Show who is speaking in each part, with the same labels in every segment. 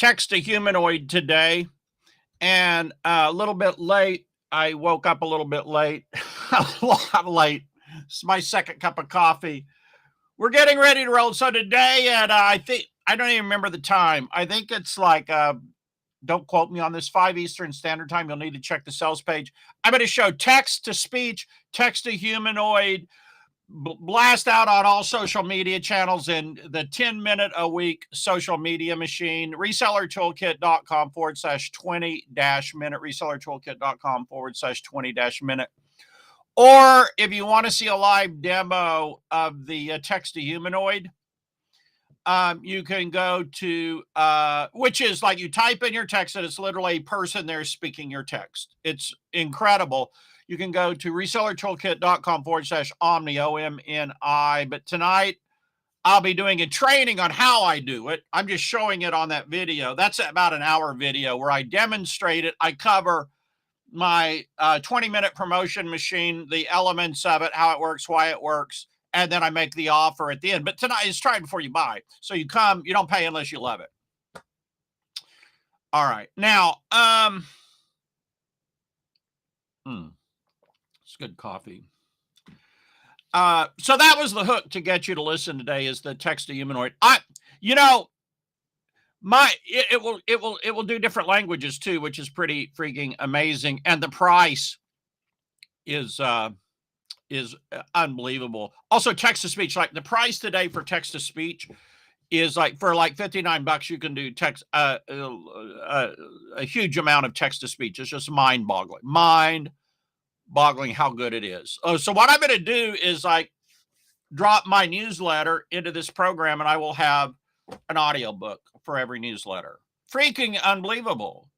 Speaker 1: text a humanoid today, and a little bit late. I woke up a little bit late, a lot late. It's my second cup of coffee. We're getting ready to roll. So today, and I think I don't even remember the time. I think it's like don't quote me on this, 5 Eastern Standard Time. You'll need to check the sales page. I'm going to show text to speech, text to humanoid, blast out on all social media channels in the 10-minute-a-week social media machine. Resellertoolkit.com/20-minute. Resellertoolkit.com/20-minute. Or if you want to see a live demo of the text to humanoid, you can go to, which is like you type in your text and it's literally a person there speaking your text. It's incredible. You can go to resellertoolkit.com/omni, OMNI. But tonight, I'll be doing a training on how I do it. I'm just showing it on that video. That's about an hour video where I demonstrate it. I cover my 20-minute promotion machine, the elements of it, how it works, why it works, and then I make the offer at the end. But tonight is try before you buy. So you come, you don't pay unless you love it. All right. Now, it's good coffee. So that was the hook to get you to listen today, is the text to humanoid. It will do different languages too, which is pretty freaking amazing. And the price is unbelievable. Also, text to speech, like the price today for text to speech is like for like $59. You can do text a huge amount of text to speech. It's just mind-boggling how good it is. Oh, so what I'm going to do is like drop my newsletter into this program, and I will have an audiobook for every newsletter. Freaking unbelievable.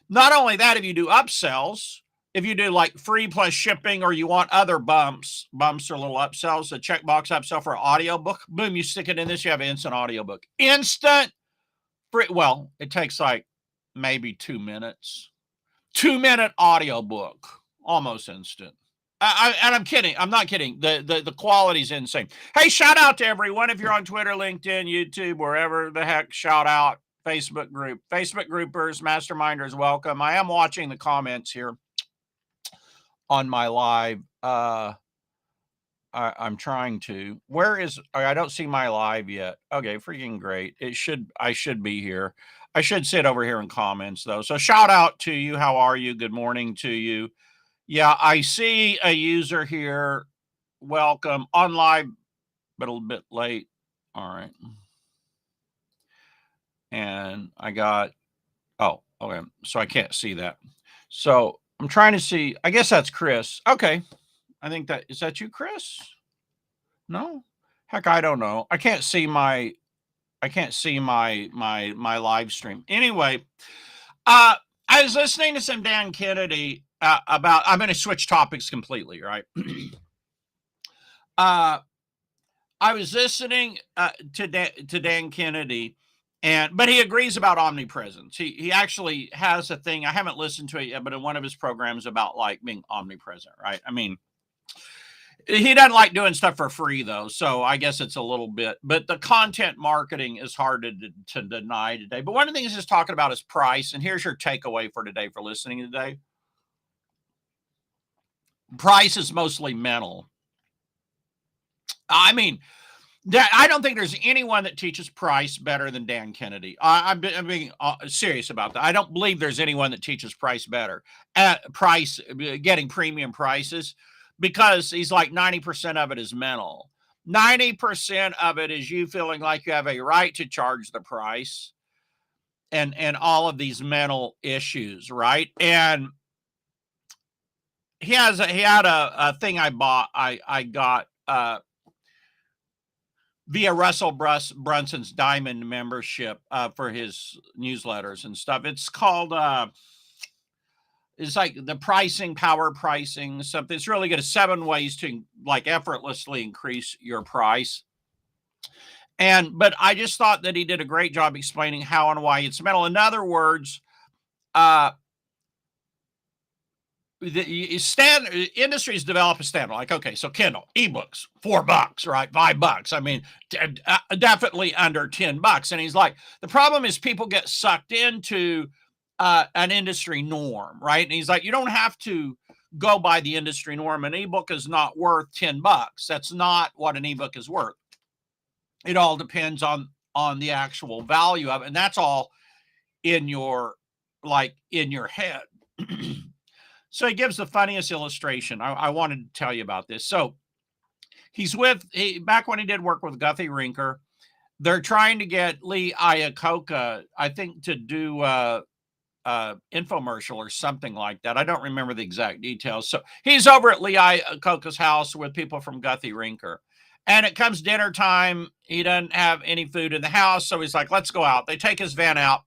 Speaker 1: Not only that, if you do upsells, if you do like free plus shipping, or you want other bumps are little upsells, a checkbox upsell for an audiobook, boom, you stick it in this, you have an instant audiobook. Instant free. Well, it takes like maybe 2 minutes. 2-minute audiobook. Almost instant. And I'm kidding. I'm not kidding. The quality's insane. Hey, shout out to everyone. If you're on Twitter, LinkedIn, YouTube, wherever the heck, shout out. Facebook group. Facebook groupers, masterminders, welcome. I am watching the comments here on my live. I'm trying to. I don't see my live yet. Okay, freaking great. I should be here. I should sit over here in comments, though. So shout out to you. How are you? Good morning to you. Yeah, I see a user here. Welcome. On live, but a little bit late. All right. And I got, oh, okay. So I can't see that. So I'm trying to see. I guess that's Chris. Okay. I think is that you, Chris? No? Heck, I don't know. I can't see my live stream. Anyway, I was listening to some Dan Kennedy about, I'm going to switch topics completely, right? I was listening to Dan Kennedy, but he agrees about omnipresence. He actually has a thing, I haven't listened to it yet, but in one of his programs about like being omnipresent, right? I mean, he doesn't like doing stuff for free, though, so I guess it's a little bit. But the content marketing is hard to deny today. But one of the things he's talking about is price. And here's your takeaway for today for listening today. Price is mostly mental. I mean, I don't think there's anyone that teaches price better than Dan Kennedy. I'm being serious about that. I don't believe there's anyone that teaches price better. Getting premium prices. Because he's like 90% of it is mental. 90% of it is you feeling like you have a right to charge the price, and all of these mental issues, right? And he had a thing I got via Russell Brunson's Diamond membership for his newsletters and stuff. It's called it's like the power pricing, something. It's really good. 7 ways to like effortlessly increase your price. But I just thought that he did a great job explaining how and why it's mental. In other words, industries develop a standard like, okay, so Kindle ebooks $4, right? $5. I mean, definitely under $10. And he's like, the problem is people get sucked into an industry norm, right? And he's like, you don't have to go by the industry norm. An ebook is not worth $10. That's not what an ebook is worth. It all depends on the actual value of it, and that's all in your head. So he gives the funniest illustration. I wanted to tell you about this. So he's back when he did work with Guthrie Rinker, they're trying to get Lee Iacocca, I think, to do infomercial or something like that. I don't remember the exact details. So he's over at Lee Iacocca's house with people from Guthrie Rinker. And it comes dinner time. He doesn't have any food in the house. So he's like, let's go out. They take his van out.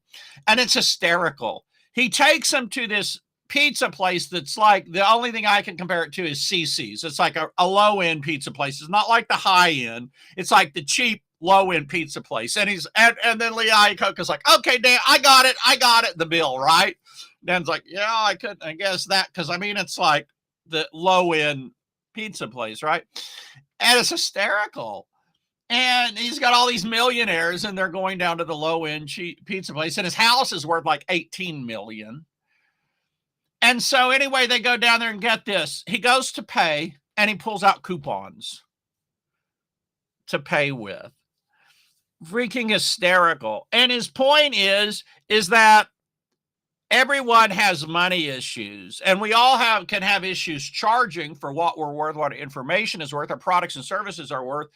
Speaker 1: And it's hysterical. He takes them to this pizza place that's like, the only thing I can compare it to is CC's. It's like a low-end pizza place. It's not like the high-end. It's like the cheap, low-end pizza place. And and then Lee Iacocca's like, okay, Dan, I got it, the bill, right? Dan's like, yeah, I guess that, because I mean, it's like the low-end pizza place, right? And it's hysterical. And he's got all these millionaires, and they're going down to the low-end pizza place, and his house is worth like $18 million. And so anyway, they go down there and get this. He goes to pay, and he pulls out coupons to pay with. Freaking hysterical. And his point is that everyone has money issues, and we all can have issues charging for what we're worth, what information is worth, our products and services are worth,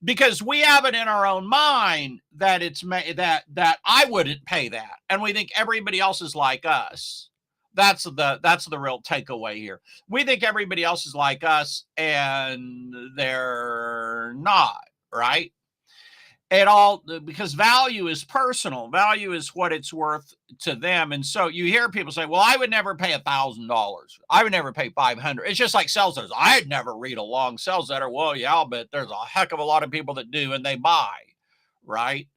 Speaker 1: because we have it in our own mind that that I wouldn't pay that, and we think everybody else is like us. That's the real takeaway here. We think everybody else is like us, and they're not, right? Because value is personal. Value is what it's worth to them. And so you hear people say, well, I would never pay $1,000. I would never pay $500. It's just like sales letters. I'd never read a long sales letter. Well, yeah, I'll bet there's a heck of a lot of people that do, and they buy, right?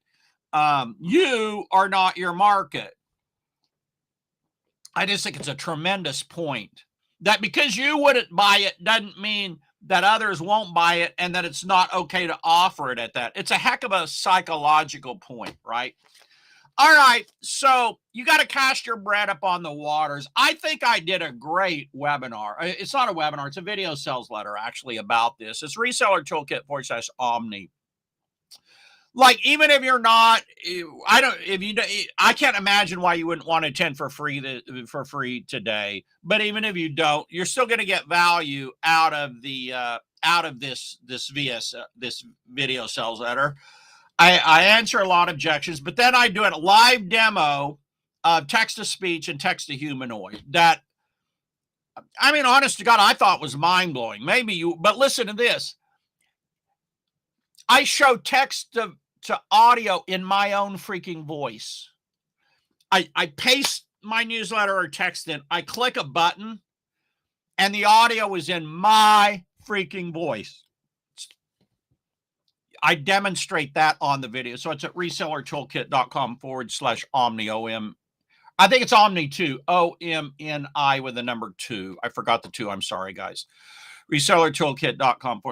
Speaker 1: You are not your market. I just think it's a tremendous point that because you wouldn't buy it doesn't mean that others won't buy it and that it's not okay to offer it at that. It's a heck of a psychological point, right? All right, so you got to cast your bread up on the waters. I think I did a great webinar. It's not a webinar, it's a video sales letter actually about this. It's reseller toolkit /Omni. Like, even if you're not, I can't imagine why you wouldn't want to attend for free today. But even if you don't, you're still going to get value out of this video sales letter. I answer a lot of objections, but then I do a live demo of text to speech and text to humanoid. That, I mean, honest to God, I thought was mind blowing. But listen to this. I show text to audio in my own freaking voice. I paste my newsletter or text in, I click a button, and the audio is in my freaking voice. I demonstrate that on the video. So it's at resellertoolkit.com /Omni, O-M. I think it's Omni 2, O-M-N-I with the number 2. I forgot the 2. I'm sorry, guys. Resellertoolkit.com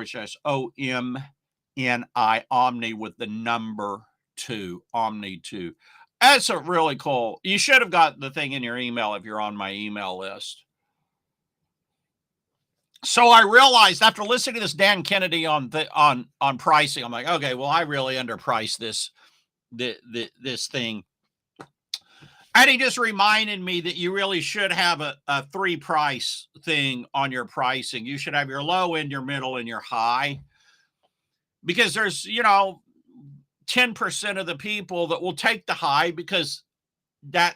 Speaker 1: /OMNI, Omni with the number 2, Omni 2. That's a really cool. You should have got the thing in your email if you're on my email list. So I realized after listening to this Dan Kennedy on pricing, I'm like, okay, well, I really underpriced this thing. And he just reminded me that you really should have a 3-price thing on your pricing. You should have your low end, your middle, and your high. Because there's, 10% of the people that will take the high because they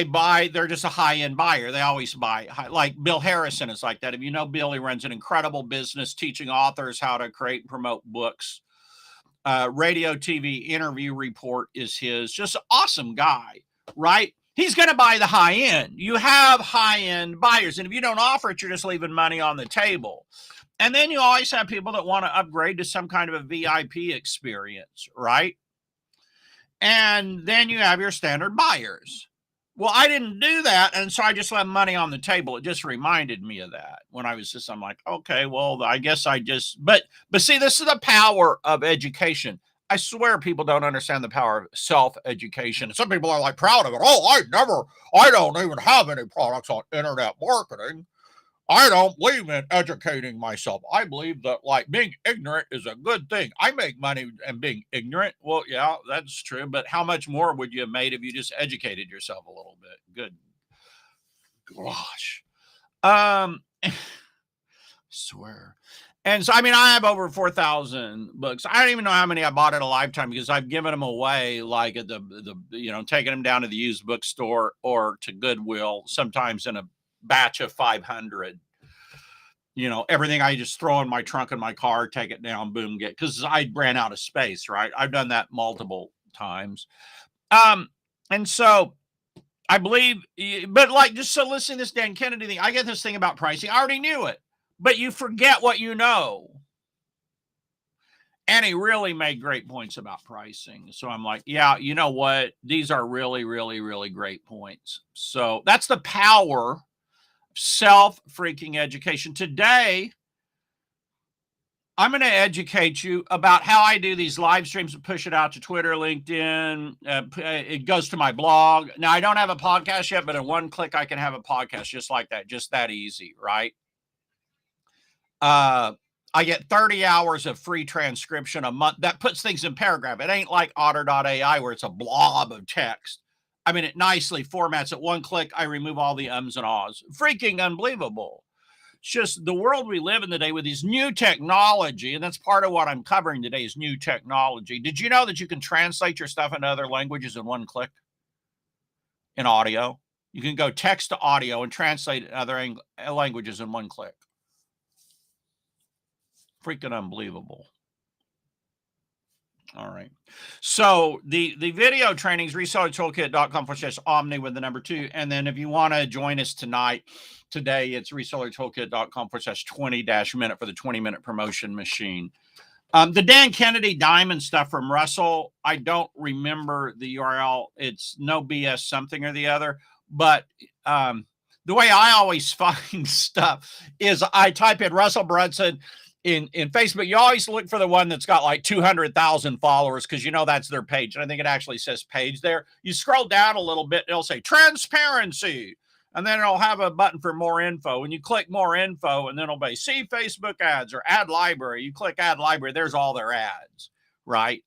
Speaker 1: buy, they're just a high-end buyer. They always buy high. Like Bill Harrison is like that. If you know Bill, he runs an incredible business teaching authors how to create and promote books. Radio, TV, interview report is his. Just an awesome guy, right? He's going to buy the high end. You have high-end buyers. And if you don't offer it, you're just leaving money on the table. And then you always have people that want to upgrade to some kind of a VIP experience, right? And then you have your standard buyers. Well, I didn't do that, and so I just left money on the table. It just reminded me of that when I was I'm like, okay, well, I guess I just, but see, this is the power of education. I swear people don't understand the power of self-education. Some people are like proud of it. Oh, I don't even have any products on internet marketing. I don't believe in educating myself. I believe that like being ignorant is a good thing. I make money and being ignorant. Well, yeah, that's true. But how much more would you have made if you just educated yourself a little bit? Good gosh. Swear. And so, I mean, I have over 4,000 books. I don't even know how many I bought in a lifetime because I've given them away, like at taking them down to the used bookstore or to Goodwill, sometimes in a batch of 500. Everything I just throw in my trunk in my car, take it down, boom, because I ran out of space, right? I've done that multiple times. And so I believe, but like, just so listening to this Dan Kennedy thing, I get this thing about pricing. I already knew it, but you forget what you know. And he really made great points about pricing. So I'm like, yeah, you know what? These are really, really, really great points. So that's the power self-freaking education. Today, I'm going to educate you about how I do these live streams and push it out to Twitter, LinkedIn. It goes to my blog. Now, I don't have a podcast yet, but in one click, I can have a podcast just like that, just that easy, right? I get 30 hours of free transcription a month. That puts things in paragraph. It ain't like Otter.ai where it's a blob of text. I mean, it nicely formats it. One click, I remove all the ums and ahs. Freaking unbelievable. It's just the world we live in today with these new technology, and that's part of what I'm covering today is new technology. Did you know that you can translate your stuff into other languages in one click in audio? You can go text to audio and translate it in other languages in one click. Freaking unbelievable. All right. So the video trainings, resellertoolkit.com/omni with the number 2. And then if you want to join us today, it's resellertoolkit.com/20-minute for the 20-minute promotion machine. The Dan Kennedy diamond stuff from Russell, I don't remember the URL. It's no BS something or the other. But the way I always find stuff is I type in Russell Brunson in Facebook. You always look for the one that's got like 200,000 followers because that's their page. And I think it actually says page there. You scroll down a little bit, it'll say transparency. And then it'll have a button for more info. And you click more info, and then it'll be see Facebook ads or ad library. You click ad library, there's all their ads, right?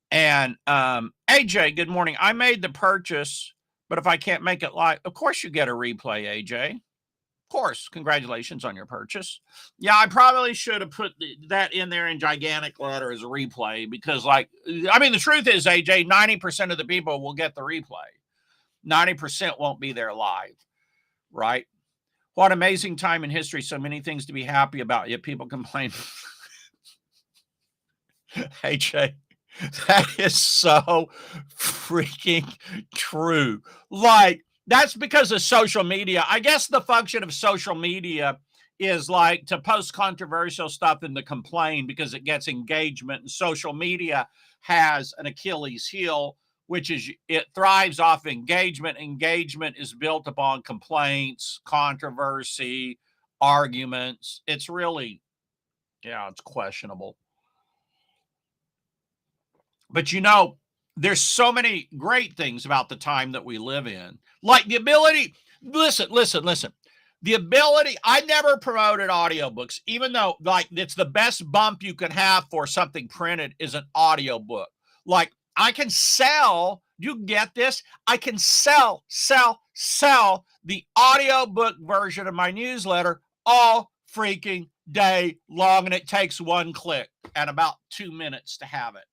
Speaker 1: And AJ, good morning. I made the purchase, but if I can't make it live, of course you get a replay, AJ. Of course, congratulations on your purchase. Yeah, I probably should have put that in there in gigantic letter as a replay because, the truth is, AJ, 90% of the people will get the replay. 90% won't be there live, right? What amazing time in history. So many things to be happy about, yet people complain. AJ, that is so freaking true. That's because of social media. I guess the function of social media is to post controversial stuff and to complain because it gets engagement. And social media has an Achilles heel, which is it thrives off engagement. Engagement is built upon complaints, controversy, arguments. It's really, it's questionable. But there's so many great things about the time that we live in. Like the ability, listen. The ability, I never promoted audiobooks, even though it's the best bump you can have for something printed is an audiobook. I can sell, you get this? I can sell the audiobook version of my newsletter all freaking day long, and it takes one click and about 2 minutes to have it.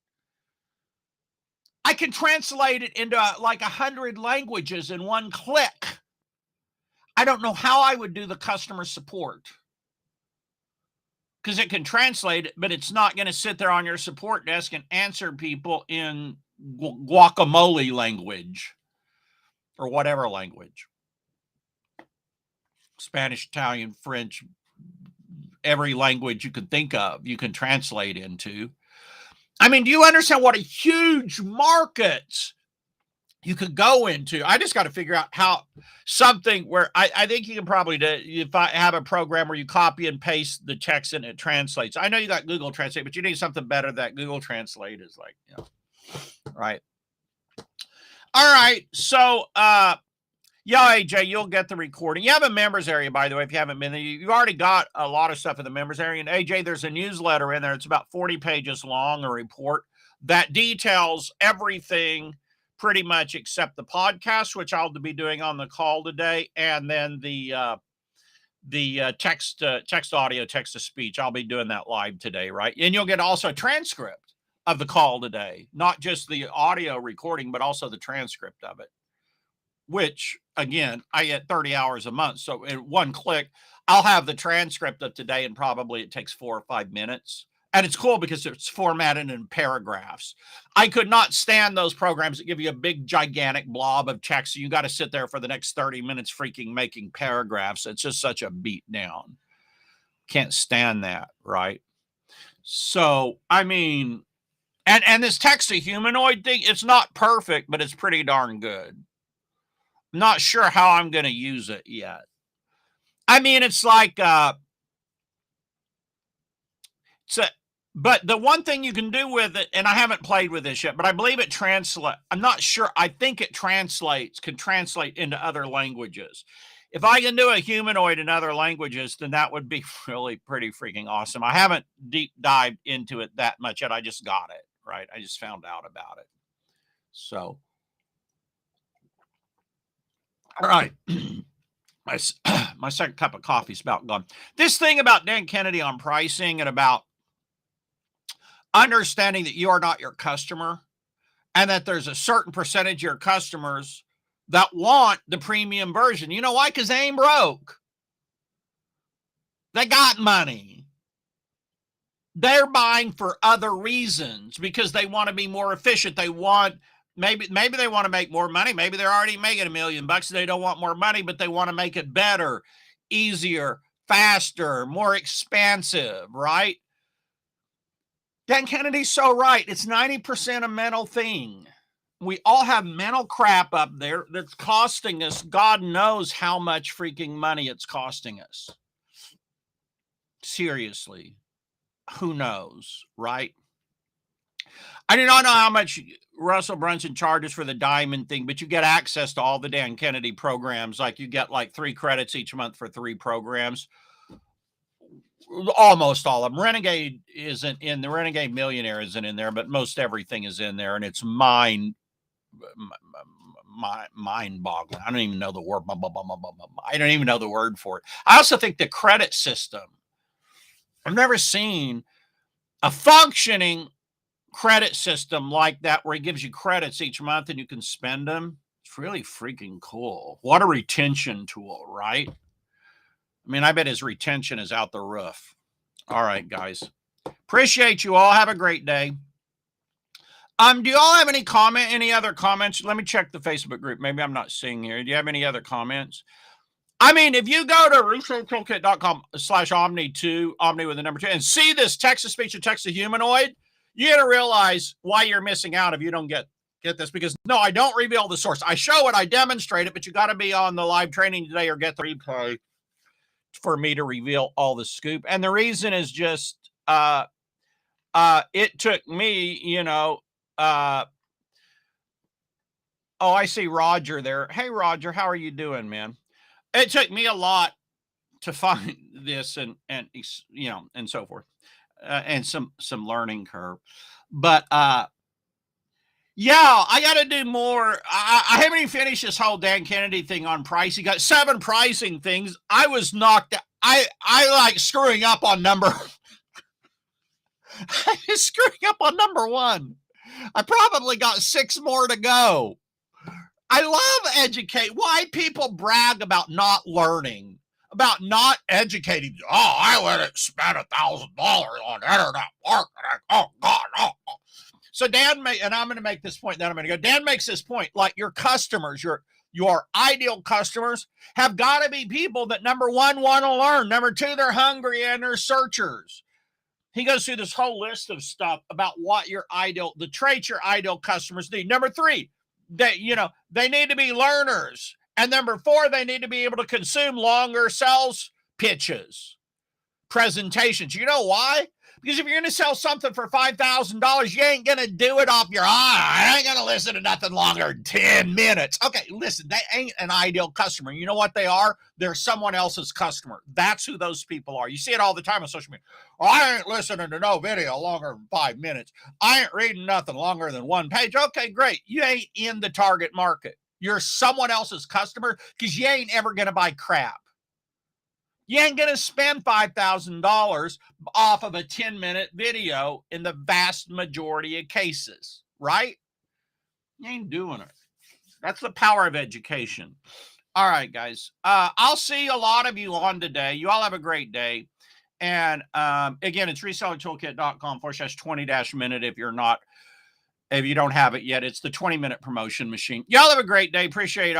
Speaker 1: I can translate it into 100 languages in one click. I don't know how I would do the customer support because it can translate it, but it's not going to sit there on your support desk and answer people in guacamole language or whatever language. Spanish, Italian, French, every language you can think of, you can translate into. I mean, do you understand what a huge market you could go into. I just got to figure out how something where I think you can probably do. If I have a program where you copy and paste the text and it translates. I know you got Google Translate, but you need something better. That Google Translate is like, right. All right. So, yeah, AJ, you'll get the recording. You have a members area, by the way, if you haven't been there. You already got a lot of stuff in the members area. And AJ, there's a newsletter in there. It's about 40 pages long, a report that details everything pretty much except the podcast, which I'll be doing on the call today, and then the text audio, text to speech. I'll be doing that live today, right? And you'll get also a transcript of the call today, not just the audio recording, but also the transcript of it, which again, I get 30 hours a month. So in one click, I'll have the transcript of today, and probably it takes 4 or 5 minutes. And it's cool because it's formatted in paragraphs. I could not stand those programs that give you a big, gigantic blob of text. So you got to sit there for the next 30 minutes freaking making paragraphs. It's just such a beat down. Can't stand that, right? So, I mean, and this text to humanoid thing, it's not perfect, but it's pretty darn good. I'm not sure how I'm going to use it yet. I mean, it's like, but the one thing you can do with it, and I haven't played with this yet, but I believe it translates. I'm not sure. I think it can translate into other languages. If I can do a humanoid in other languages, then that would be really pretty freaking awesome. I haven't deep dived into it that much yet. I just got it, right? I just found out about it. So, all right. My second cup of coffee is about gone. This thing about Dan Kennedy on pricing and about understanding that you are not your customer, and that there's a certain percentage of your customers that want the premium version. You know why? Because they ain't broke. They got money. They're buying for other reasons because they want to be more efficient. They want, maybe they want to make more money. Maybe they're already making $1 million. They don't want more money, but they want to make it better, easier, faster, more expansive, right? Dan Kennedy's so right. It's 90% a mental thing. We all have mental crap up there that's costing us. God knows how much freaking money it's costing us. Seriously. Who knows, right? I do not know how much Russell Brunson charges for the diamond thing, but you get access to all the Dan Kennedy programs. Like you get like 3 credits each month for 3 programs. Almost all of them. Renegade isn't in the Renegade Millionaire isn't in there, but most everything is in there, and it's mind-boggling. I don't even know the word. I don't even know the word for it. I also think the credit system. I've never seen a functioning credit system like that where it gives you credits each month and you can spend them. It's really freaking cool. What a retention tool, right? I mean, I bet his retention is out the roof. All right, guys. Appreciate you all. Have a great day. Do you all have any other comments? Let me check the Facebook group. Maybe I'm not seeing here. Do you have any other comments? I mean, if you go to RussoToolkit.com/Omni2, Omni with the number 2, and see this text-to-speech and text-to-humanoid, you got to realize why you're missing out if you don't get this. Because, no, I don't reveal the source. I show it, I demonstrate it, but you got to be on the live training today or get the replay for me to reveal all the scoop. And the reason is just it took me, oh, I see Roger there. Hey, Roger, how are you doing, man? It took me a lot to find this and so forth, and some learning curve. But yeah, I got to do more. I haven't even finished this whole Dan Kennedy thing on pricing. Got 7 pricing things. I was knocked out. I like screwing up on number. I was screwing up on number 1. I probably got 6 more to go. I love educate. Why people brag about not learning, about not educating. Oh, I let it spend $1,000 on internet marketing. Oh God. Oh. So Dan and I'm going to make this point. Then I'm going to go. Dan makes this point. Like your customers, your ideal customers have got to be people that, number 1, want to learn. Number 2, they're hungry and they're searchers. He goes through this whole list of stuff about what the traits your ideal customers need. Number 3, They need to be learners. And number 4, they need to be able to consume longer sales pitches, presentations. You know why? Because if you're going to sell something for $5,000, you ain't going to do it off your eye. I ain't going to listen to nothing longer than 10 minutes. Okay, listen, they ain't an ideal customer. You know what they are? They're someone else's customer. That's who those people are. You see it all the time on social media. I ain't listening to no video longer than 5 minutes. I ain't reading nothing longer than 1 page. Okay, great. You ain't in the target market. You're someone else's customer because you ain't ever going to buy crap. You ain't going to spend $5,000 off of a 10-minute video in the vast majority of cases, right? You ain't doing it. That's the power of education. All right, guys. I'll see a lot of you on today. You all have a great day. And again, it's resellertoolkit.com/20-minute if you don't have it yet. It's the 20-minute promotion machine. Y'all have a great day. Appreciate it.